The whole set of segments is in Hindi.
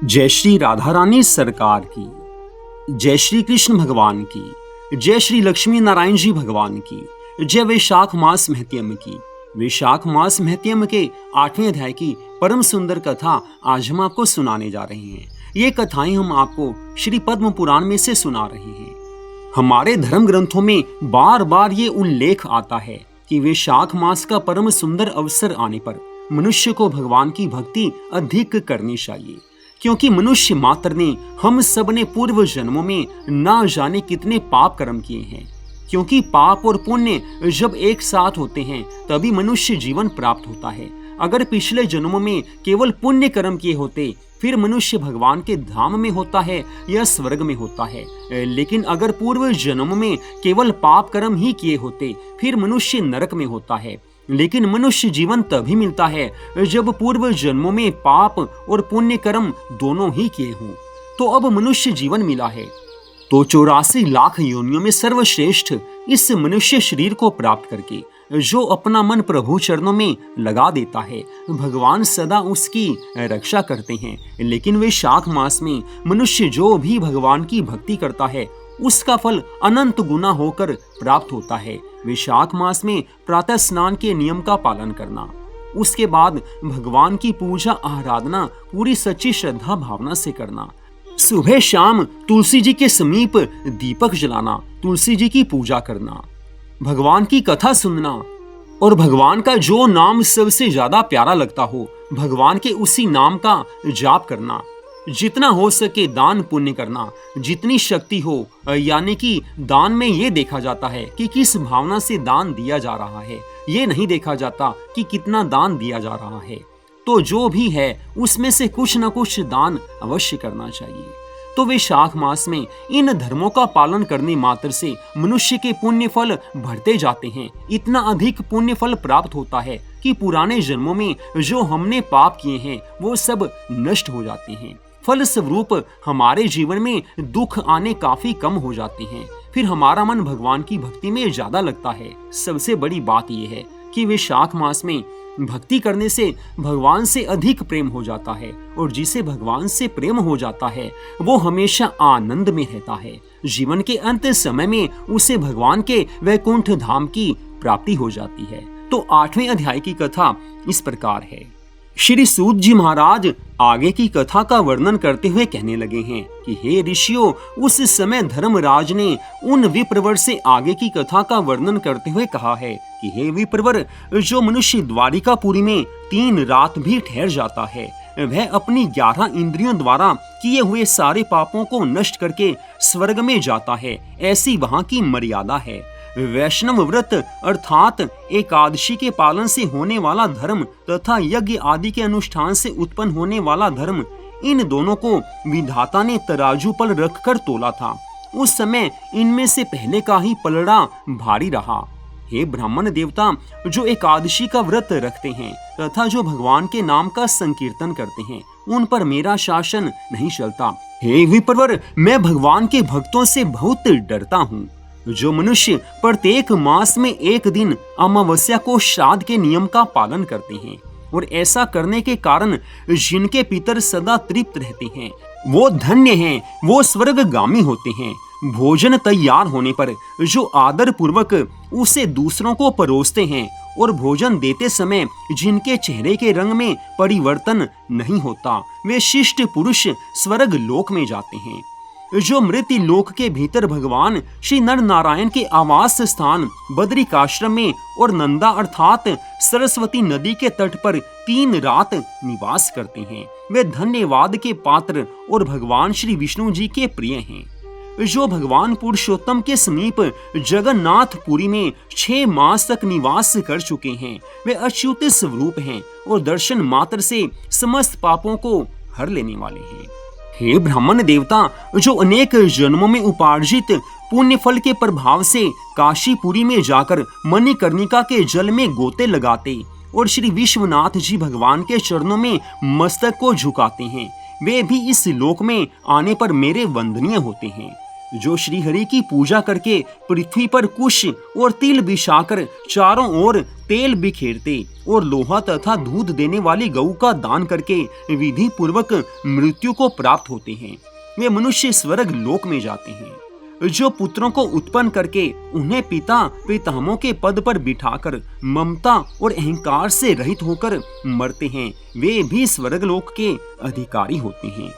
जय श्री राधा रानी सरकार की, जय श्री कृष्ण भगवान की, जय श्री लक्ष्मी नारायण जी भगवान की, जय वैशाख मास महत्यम की। वैशाख मास महत्यम के 8वें अध्याय की परम सुंदर कथा आज हम आपको सुनाने जा रहे हैं। ये कथाएं हम आपको श्री पद्म पुराण में से सुना रहे हैं। हमारे धर्म ग्रंथों में बार बार ये उल्लेख आता है कि वैशाख मास का परम सुंदर अवसर आने पर मनुष्य को भगवान की भक्ति अधिक करनी चाहिए, क्योंकि मनुष्य मात्र ने, हम सब ने पूर्व जन्मों में ना जाने कितने पाप कर्म किए हैं। क्योंकि पाप और पुण्य जब एक साथ होते हैं तभी मनुष्य जीवन प्राप्त होता है। अगर पिछले जन्मों में केवल पुण्य कर्म किए होते फिर मनुष्य भगवान के धाम में होता है या स्वर्ग में होता है, लेकिन अगर पूर्व जन्म में केवल पाप कर्म ही किए होते फिर मनुष्य नरक में होता है। लेकिन मनुष्य जीवन तभी मिलता है जब पूर्व जन्मों में पाप और पुण्य कर्म दोनों ही किए हों। तो अब मनुष्य जीवन मिला है तो 84 लाख योनियों में सर्वश्रेष्ठ इस मनुष्य शरीर को प्राप्त करके जो अपना मन प्रभु चरणों में लगा देता है, भगवान सदा उसकी रक्षा करते हैं। लेकिन वैशाख मास में मनुष्य जो भी भगवान की भक्ति करता है उसका फल अनंत गुना होकर प्राप्त होता है। वैशाख मास में प्रातः स्नान के नियम का पालन करना, उसके बाद भगवान की पूजा आराधना पूरी सच्ची श्रद्धा भावना से करना, सुबह शाम तुलसी जी के समीप दीपक जलाना, तुलसी जी की पूजा करना, भगवान की कथा सुनना और भगवान का जो नाम सबसे ज्यादा प्यारा लगता हो भगवान के उसी नाम का जाप करना, जितना हो सके दान पुण्य करना, जितनी शक्ति हो। यानी कि दान में ये देखा जाता है कि किस भावना से दान दिया जा रहा है, ये नहीं देखा जाता कि कितना दान दिया जा रहा है। तो जो भी है उसमें से कुछ न कुछ दान अवश्य करना चाहिए। तो वैशाख मास में इन धर्मों का पालन करने मात्र से मनुष्य के पुण्य फल बढ़ते जाते हैं। इतना अधिक पुण्य फल प्राप्त होता है कि पुराने जन्मों में जो हमने पाप किए हैं वो सब नष्ट हो जाते हैं। फल स्वरूप हमारे जीवन में दुख आने काफी कम हो जाते हैं। फिर हमारा मन भगवान की भक्ति में ज्यादा लगता है। सबसे बड़ी बात यह है कि वैशाख मास में भक्ति करने से भगवान से अधिक प्रेम हो जाता है, और जिसे भगवान से प्रेम हो जाता है वो हमेशा आनंद में रहता है। जीवन के अंत समय में उसे भगवान के वैकुंठ धाम की प्राप्ति हो जाती है। तो 8वें अध्याय की कथा इस प्रकार है। श्री सूत जी महाराज आगे की कथा का वर्णन करते हुए कहने लगे हैं कि हे ऋषियों, उस समय धर्मराज ने उन विप्रवर से आगे की कथा का वर्णन करते हुए कहा है कि हे विप्रवर, जो मनुष्य द्वारिकापुरी में 3 रात भी ठहर जाता है वह अपनी 11 इंद्रियों द्वारा किए हुए सारे पापों को नष्ट करके स्वर्ग में जाता है। ऐसी वहां की मर्यादा है। वैष्णव व्रत अर्थात एकादशी के पालन से होने वाला धर्म तथा यज्ञ आदि के अनुष्ठान से उत्पन्न होने वाला धर्म, इन दोनों को विधाता ने तराजू पर रखकर तोला था। उस समय इनमें से पहले का ही पलड़ा भारी रहा। हे ब्राह्मण देवता, जो एकादशी का व्रत रखते हैं तथा जो भगवान के नाम का संकीर्तन करते हैं उन पर मेरा शासन नहीं चलता। हे विप्रवर, मैं भगवान के भक्तों से बहुत डरता हूँ। जो मनुष्य प्रत्येक मास में एक दिन अमावस्या को श्राद्ध के नियम का पालन करते हैं और ऐसा करने के कारण जिनके पितर सदा तृप्त रहते हैं वो धन्य हैं, वो स्वर्गगामी होते हैं। भोजन तैयार होने पर जो आदर पूर्वक उसे दूसरों को परोसते हैं और भोजन देते समय जिनके चेहरे के रंग में परिवर्तन नहीं होता वे शिष्ट पुरुष स्वर्ग लोक में जाते हैं। जो मृत्यु लोक के भीतर भगवान श्री नर नारायण के आवास स्थान बद्रिकाश्रम में और नंदा अर्थात सरस्वती नदी के तट पर 3 रात निवास करते हैं वे धन्यवाद के पात्र और भगवान श्री विष्णु जी के प्रिय हैं। जो भगवान पुरुषोत्तम के समीप जगन्नाथपुरी में 6 मास तक निवास कर चुके हैं वे अच्युत स्वरूप हैं और दर्शन मात्र से समस्त पापों को हर लेने वाले हैं। हे ब्राह्मण देवता, जो अनेक जन्मों में उपार्जित पुण्य फल के प्रभाव से काशीपुरी में जाकर मणिकर्णिका के जल में गोते लगाते और श्री विश्वनाथ जी भगवान के चरणों में मस्तक को झुकाते हैं वे भी इस लोक में आने पर मेरे वंदनीय होते हैं। जो श्री हरि की पूजा करके पृथ्वी पर कुश और तिल बिछाकर चारों ओर तेल बिखेरते और लोहा तथा दूध देने वाली गऊ का दान करके विधि पूर्वक मृत्यु को प्राप्त होते हैं, वे मनुष्य स्वर्ग लोक में जाते हैं। जो पुत्रों को उत्पन्न करके उन्हें पिता पितामहों के पद पर बिठाकर ममता और अहंकार से रहित होकर मरते हैं, वे भी स्वर्गलोक के अधिकारी होते हैं।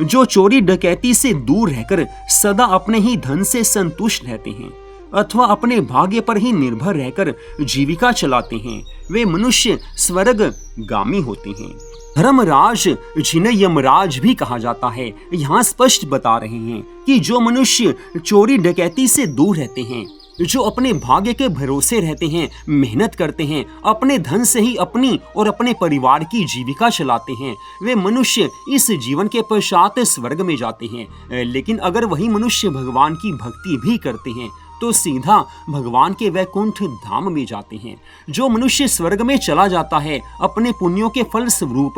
जो चोरी डकैती से दूर रहकर सदा अपने ही धन से संतुष्ट रहते हैं अथवा अपने भाग्य पर ही निर्भर रहकर जीविका चलाते हैं, वे मनुष्य स्वर्गगामी होते हैं। धर्मराज, जिन्हें यमराज भी कहा जाता है, यहाँ स्पष्ट बता रहे हैं कि जो मनुष्य चोरी डकैती से दूर रहते हैं, जो अपने भाग्य के भरोसे रहते हैं, मेहनत करते हैं, अपने धन से ही अपनी और अपने परिवार की जीविका चलाते हैं, वे मनुष्य इस जीवन के पश्चात स्वर्ग में जाते हैं। लेकिन अगर वही मनुष्य भगवान की भक्ति भी करते हैं तो सीधा भगवान के वैकुंठ धाम में जाते हैं। जो मनुष्य स्वर्ग में चला जाता है अपने पुण्यों के फल स्वरूप,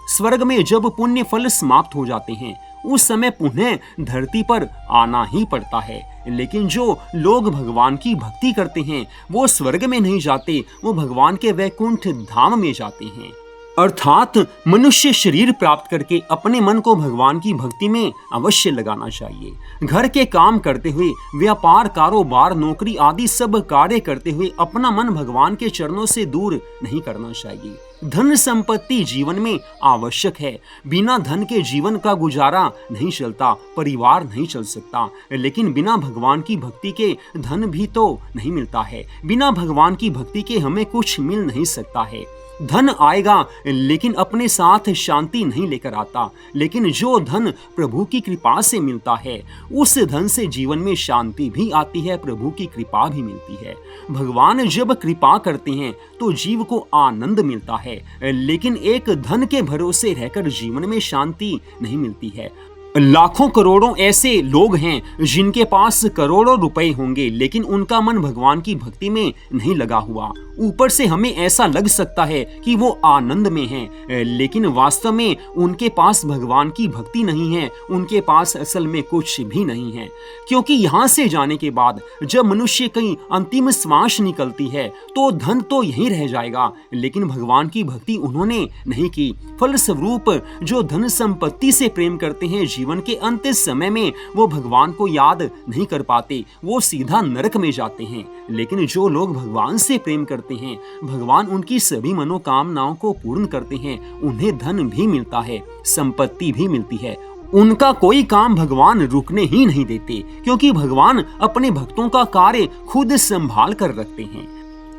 स्वर्ग में जब पुण्य फल समाप्त हो जाते हैं उस समय पुनः धरती पर आना ही पड़ता है। लेकिन जो लोग भगवान की भक्ति करते हैं वो स्वर्ग में नहीं जाते, वो भगवान के वैकुंठ धाम में जाते हैं। अर्थात मनुष्य शरीर प्राप्त करके अपने मन को भगवान की भक्ति में अवश्य लगाना चाहिए। घर के काम करते हुए, व्यापार, कारोबार, नौकरी आदि सब कार्य करते हुए अपना मन भगवान के चरणों से दूर नहीं करना चाहिए। धन संपत्ति जीवन में आवश्यक है, बिना धन के जीवन का गुजारा नहीं चलता, परिवार नहीं चल सकता। लेकिन बिना भगवान की भक्ति के धन भी तो नहीं मिलता है, बिना भगवान की भक्ति के हमें कुछ मिल नहीं सकता है। धन आएगा लेकिन अपने साथ शांति नहीं लेकर आता, लेकिन जो धन प्रभु की कृपा से मिलता है उस धन से जीवन में शांति भी आती है, प्रभु की कृपा भी मिलती है। भगवान जब कृपा करते हैं तो जीव को आनंद मिलता है, लेकिन एक धन के भरोसे रहकर जीवन में शांति नहीं मिलती है। लाखों करोड़ों ऐसे लोग हैं जिनके पास करोड़ों रुपए होंगे लेकिन उनका मन भगवान की भक्ति में नहीं लगा हुआ। ऊपर से हमें ऐसा लग सकता है कि वो आनंद में हैं, लेकिन वास्तव में उनके पास भगवान की भक्ति नहीं है, उनके पास असल में कुछ भी नहीं है। क्योंकि यहाँ से जाने के बाद जब मनुष्य की अंतिम श्वास निकलती है तो धन तो यहीं रह जाएगा, लेकिन भगवान की भक्ति उन्होंने नहीं की। फलस्वरूप जो धन संपत्ति से प्रेम करते हैं जीवन के अंतिम समय में वो भगवान को याद नहीं कर पाते, वो सीधा नरक में जाते हैं। लेकिन जो लोग भगवान से प्रेम करते हैं, भगवान उनकी सभी मनोकामनाओं को पूर्ण करते हैं, उन्हें धन भी मिलता है, संपत्ति भी मिलती है। उनका कोई काम भगवान रुकने ही नहीं देते, क्योंकि भगवान अपने भक्तों का कार्य खुद संभाल कर रखते हैं।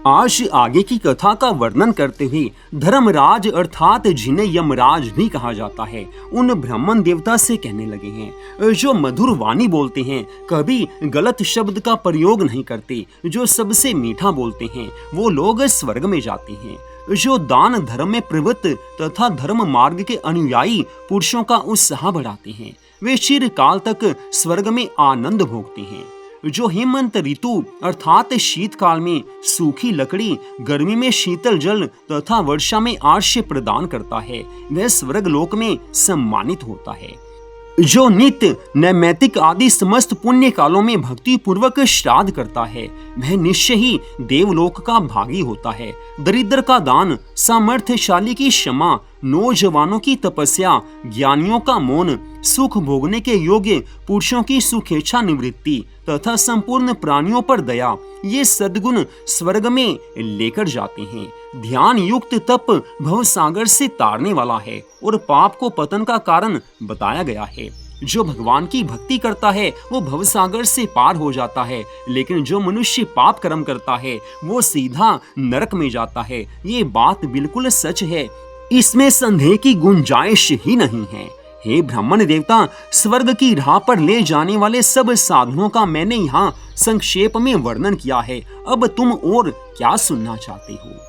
आज आगे की कथा का वर्णन करते हुए धर्मराज अर्थात जिन्हें यमराज भी कहा जाता है, उन ब्राह्मण देवता से कहने लगे हैं, जो मधुर वाणी बोलते हैं, कभी गलत शब्द का प्रयोग नहीं करते, जो सबसे मीठा बोलते हैं, वो लोग स्वर्ग में जाते हैं। जो दान धर्म में प्रवृत्त तथा धर्म मार्ग के अनुयायी पुरुषों का उत्साह बढ़ाते हैं, वे चिरकाल तक स्वर्ग में आनंद भोगते हैं। जो हेमंत ऋतु अर्थात शीतकाल में सूखी लकड़ी, गर्मी में शीतल जल तथा वर्षा में आश्रय प्रदान करता है, वह स्वर्ग लोक में सम्मानित होता है। जो नित्य, नैमित्तिक आदि समस्त पुण्य कालों में भक्ति पूर्वक श्राद्ध करता है, वह निश्चय ही देवलोक का भागी होता है। दरिद्र का दान, सामर्थ्यशाली की क्षमा, नौजवानों की तपस्या, ज्ञानियों का मौन, सुख भोगने के योग्य पुरुषों की सुखेच्छा निवृत्ति तथा संपूर्ण प्राणियों पर दया, ये सद्गुण स्वर्ग में लेकर जाते हैं। ध्यान युक्त तप भवसागर से तारने वाला है और पाप को पतन का कारण बताया गया है। जो भगवान की भक्ति करता है वो भवसागर से पार हो जाता है, लेकिन जो मनुष्य पाप कर्म करता है वो सीधा नरक में जाता है। ये बात बिल्कुल सच है, इसमें संदेह की गुंजाइश ही नहीं है। हे ब्राह्मण देवता, स्वर्ग की राह पर ले जाने वाले सब साधनों का मैंने यहाँ संक्षेप में वर्णन किया है। अब तुम और क्या सुनना चाहते हो?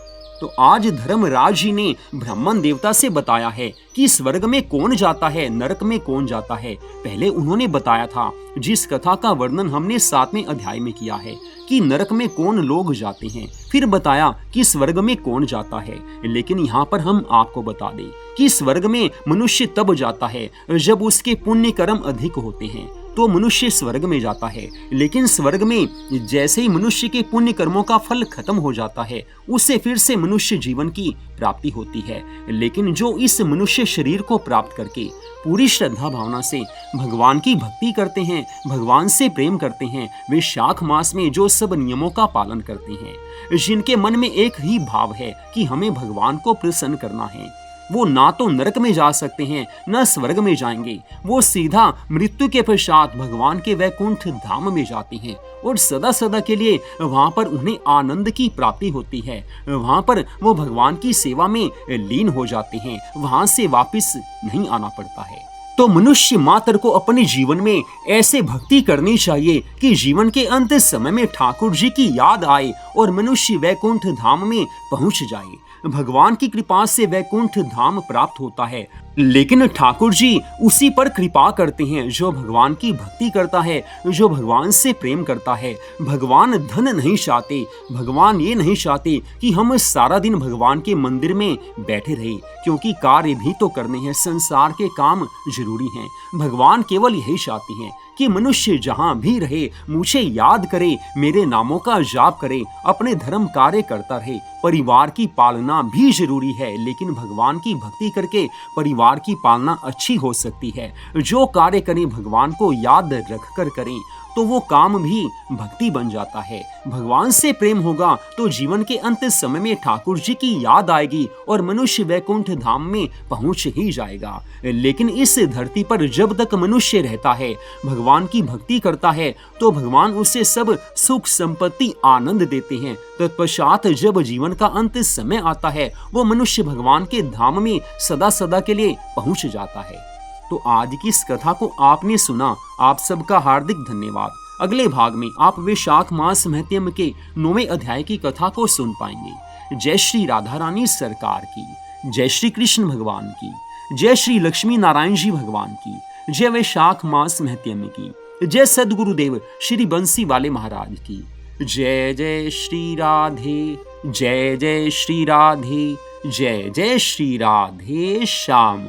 तो आज धर्मराज जी ने ब्राह्मण देवता से बताया है कि स्वर्ग में कौन जाता है, नरक में कौन जाता है। पहले उन्होंने बताया था, जिस कथा का वर्णन हमने 7वें अध्याय में किया है, कि नरक में कौन लोग जाते हैं। फिर बताया कि स्वर्ग में कौन जाता है। लेकिन यहाँ पर हम आपको बता दें कि स्वर्ग में मनुष्य तब जाता है जब उसके पुण्य कर्म अधिक होते हैं। तो मनुष्य स्वर्ग में जाता है, लेकिन स्वर्ग में जैसे ही मनुष्य के पुण्य कर्मों का फल खत्म हो जाता है, उससे फिर से मनुष्य जीवन की प्राप्ति होती है। लेकिन जो इस मनुष्य शरीर को प्राप्त करके पूरी श्रद्धा भावना से भगवान की भक्ति करते हैं, भगवान से प्रेम करते हैं, वे शाख मास में जो सब नियमों का पालन करते हैं, जिनके मन में एक ही भाव है कि हमें भगवान को प्रसन्न करना है, वो ना तो नरक में जा सकते हैं न स्वर्ग में जाएंगे। वो सीधा मृत्यु के पश्चात भगवान के वैकुंठ धाम में जाते हैं और सदा सदा के लिए वहां पर उन्हें आनंद की प्राप्ति होती है। वहां पर वो भगवान की सेवा में लीन हो जाते हैं, वहां से वापस नहीं आना पड़ता है। तो मनुष्य मात्र को अपने जीवन में ऐसे भक्ति करनी चाहिए कि जीवन के अंत समय में ठाकुर जी की याद आए और मनुष्य वैकुंठ धाम में पहुंच जाए। भगवान की कृपा से वैकुंठ धाम प्राप्त होता है, लेकिन ठाकुर जी उसी पर कृपा करते हैं जो भगवान की भक्ति करता है, जो भगवान से प्रेम करता है। भगवान धन नहीं चाहते, भगवान ये नहीं चाहते कि हम सारा दिन भगवान के मंदिर में बैठे रहे, क्योंकि कार्य भी तो करने हैं, संसार के काम जरूरी हैं। भगवान केवल यही चाहते हैं कि मनुष्य जहां भी रहे मुझे याद करे, मेरे नामों का जाप करे, अपने धर्म कार्य करता रहे। परिवार की पालना भी जरूरी है, लेकिन भगवान की भक्ति करके परिवार की पालना अच्छी हो सकती है। जो कार्य करें भगवान को याद रख कर करें तो वो काम भी भक्ति बन जाता है। भगवान से प्रेम होगा तो जीवन के अंत समय में ठाकुर जी की याद आएगी और मनुष्य वैकुंठ धाम में पहुंच ही जाएगा। लेकिन इस धरती पर जब तक मनुष्य रहता है, भगवान की भक्ति करता है, तो भगवान उसे सब सुख संपत्ति आनंद देते हैं। तत्पश्चात जब जीवन का अंत समय आता है, वो मनुष्य भगवान के धाम में सदा सदा के लिए पहुंच जाता है। तो आज की इस कथा को आपने सुना, आप सबका हार्दिक धन्यवाद। अगले भाग में आप वैशाख मास महत्यम के 9वें अध्याय की कथा को सुन पाएंगे। जय श्री राधा रानी सरकार की, जय श्री कृष्ण भगवान की, जय श्री लक्ष्मी नारायण जी भगवान की, जय वैशाख मास महत्यम की, जय सद्गुरुदेव श्री बंसी वाले महाराज की। जय जय श्री राधे, जय जय श्री राधे, जय जय श्री राधे श्याम।